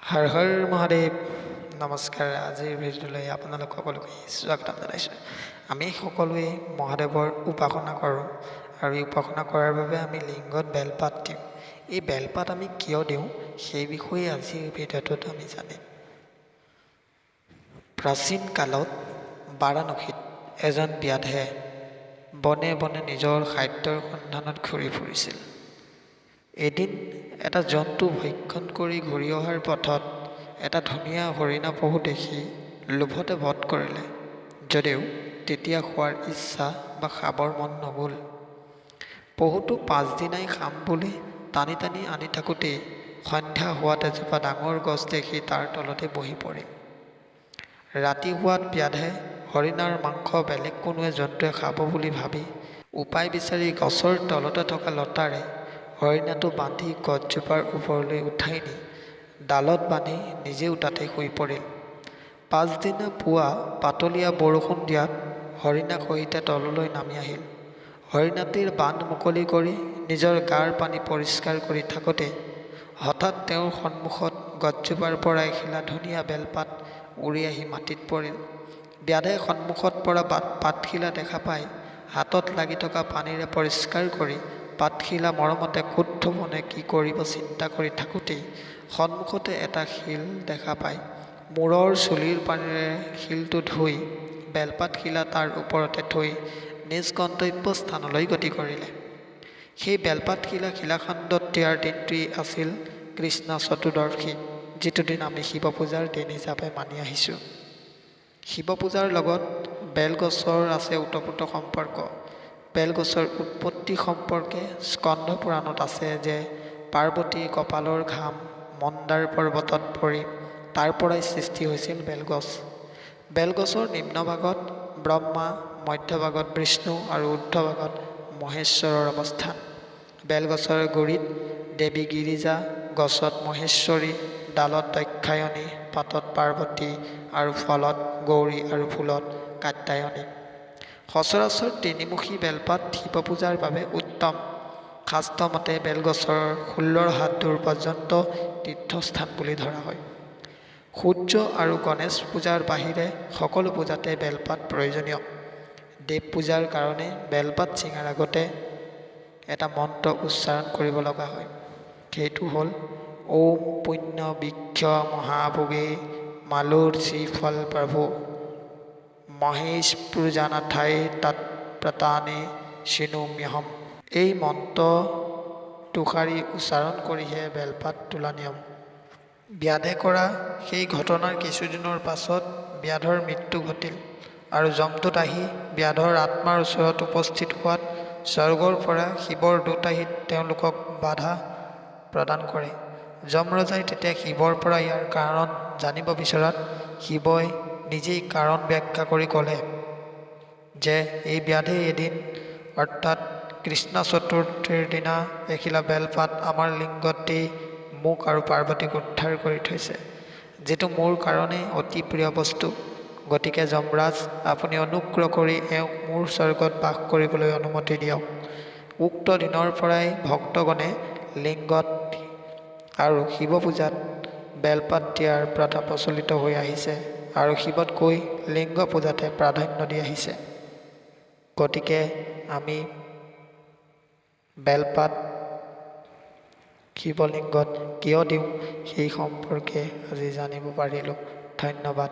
হৰ হৰ মহাদেৱ নমস্কাৰ। আজিৰ ভিডিঅ'লৈ আপোনালোক সকলোকে স্বাগতম জনাইছোঁ। আমি সকলোৱে মহাদেৱৰ উপাসনা কৰোঁ আৰু এই উপাসনা কৰাৰ বাবে আমি লিংগত বেলপাত দিওঁ। এই বেলপাত আমি কিয় দিওঁ সেই বিষয়ে আজিৰ ভিডিঅ'টোত আমি জানিম। প্ৰাচীন কালত বাৰাণসীত এজন ব্যাধে বনে বনে নিজৰ খাদ্যৰ সন্ধানত ঘূৰি ফুৰিছিল। এদিন এটা জন্তু ভক্ষণ কৰি ঘূৰি অহাৰ পথত এটা ধুনীয়া হৰিণা পহু দেখি লোভতে বধ কৰিলে, যদিও তেতিয়া খোৱাৰ ইচ্ছা বা খাবৰ মন নগ'ল। পহুটো পাছদিনাই খাম বুলি টানি টানি আনি থাকোঁতেই সন্ধ্যা হোৱাত এজোপা ডাঙৰ গছ দেখি তাৰ তলতে বহি পৰিল। ৰাতি হোৱাত ব্যাধে হৰিণাৰ মাংস বেলেগ কোনোৱে জন্তুৱে খাব বুলি ভাবি উপায় বিচাৰি গছৰ তলতে থকা লতাৰে হৰিণাটো বান্ধি গছজোপাৰ ওপৰলৈ উঠাই নি ডালত বান্ধি নিজেও তাতে শুই পৰিল। পাছদিনা পুৱা পাতলীয়া বৰষুণ দিয়াত হৰিণা সহিতে তললৈ নামি আহিল। হৰিণাটিৰ বান্ধ মুকলি কৰি নিজৰ গাৰ পানী পৰিষ্কাৰ কৰি থাকোঁতে হঠাৎ তেওঁৰ সন্মুখত গছজোপাৰ পৰা এখিলা ধুনীয়া বেলপাত উৰি আহি মাটিত পৰিল। ব্যাধে সন্মুখত পৰা পাতখিলা দেখা পাই হাতত লাগি থকা পানীৰে পৰিষ্কাৰ কৰি পাতখিলা মৰমতে ক'ত থ'বনে কি কৰিব চিন্তা কৰি থাকোঁতেই সন্মুখতে এটা শিল দেখা পাই মূৰৰ চুলিৰ পানীৰে শিলটো ধুই বেলপাতখিলা তাৰ ওপৰতে থৈ নিজ গন্তব্য স্থানলৈ গতি কৰিলে। সেই বেলপাতখিলা শিলাখণ্ডত দিয়াৰ দিনটোৱেই আছিল কৃষ্ণ চতুৰ্দশী, যিটো দিন আমি শিৱ পূজাৰ দিন হিচাপে মানি আহিছোঁ। শিৱ পূজাৰ লগত বেলগছৰ আছে ওতঃপ্ৰোত সম্পৰ্ক। বেলগছৰ উৎপত্তি সম্পৰ্কে স্কন্ধ পুৰাণত আছে যে পাৰ্বতী কপালৰ ঘাম মন্দাৰ পৰ্বতত পৰি তাৰ পৰাই সৃষ্টি হৈছিল বেলগছ। বেলগছৰ নিম্নভাগত ব্ৰহ্মা, মধ্যভাগত বিষ্ণু আৰু ঊৰ্ধ্বভাগত মহেশ্বৰৰ অৱস্থান। বেলগছৰ গুৰিত দেৱী গিৰিজা, গছত মহেশ্বৰী, ডালত দাক্ষায়ণী, পাতত পাৰ্বতী আৰু ফলত গৌৰী আৰু ফুলত কাত্যায়নী। সচৰাচৰ তিনিমুখী বেলপাত শিৱ পূজাৰ বাবে উত্তম। শাস্ত্ৰমতে বেলগছৰ 16 হাত দূৰ পৰ্যন্ত তীৰ্থস্থান বুলি ধৰা হয়। সূৰ্য আৰু গণেশ পূজাৰ বাহিৰে সকলো পূজাতে বেলপাত প্ৰয়োজনীয়। দেৱ পূজাৰ কাৰণে বেলপাত ছিঙাৰ আগতে এটা মন্ত্ৰ উচ্চাৰণ কৰিব লগা হয়। সেইটো হ'ল ওম পুণ্য বৃক্ষ মহাভোগে মালুৰ শ্ৰীফল প্ৰভু মহেশ পূজানাথাই তৎপ্ৰতানে চিনোম্যহম। এই মন্ত্ৰ দুষাৰি উচ্চাৰণ কৰিহে বেলপাত তোলা নিয়ম। ব্যাধে কৰা সেই ঘটনাৰ কিছুদিনৰ পাছত ব্যাধৰ মৃত্যু ঘটিল আৰু যমদূত আহি ব্যাধৰ আত্মাৰ ওচৰত উপস্থিত হোৱাত স্বৰ্গৰ পৰা শিৱৰ দূত আহি তেওঁলোকক বাধা প্ৰদান কৰে। যমৰজাই তেতিয়া শিৱৰ পৰা ইয়াৰ কাৰণ জানিব বিচৰাত শিৱই নিজেই কাৰণ ব্যাখ্যা কৰি ক'লে যে এই ব্যাধে এদিন অৰ্থাৎ কৃষ্ণ চতুৰ্থীৰ দিনা এখিলা বেলপাত আমাৰ লিংগত দি মোক আৰু পাৰ্বতীক উদ্ধাৰ কৰি থৈছে, যিটো মোৰ কাৰণে অতি প্ৰিয় বস্তু। গতিকে যমৰাজ, আপুনি অনুগ্ৰহ কৰি এওঁক মোৰ স্বৰ্গত বাস কৰিবলৈ অনুমতি দিয়ক। উক্ত দিনৰ পৰাই ভক্তগণে লিংগত আৰু শিৱ পূজাত বেলপাত দিয়াৰ প্ৰথা প্ৰচলিত হৈ আহিছে আৰু শিৱতকৈ লিংগ পূজাতে প্ৰাধান্য দি আহিছে। গতিকে আমি বেলপাত শিৱলিংগত কিয় দিওঁ সেই সম্পৰ্কে আজি জানিব পাৰিলোঁ। ধন্যবাদ।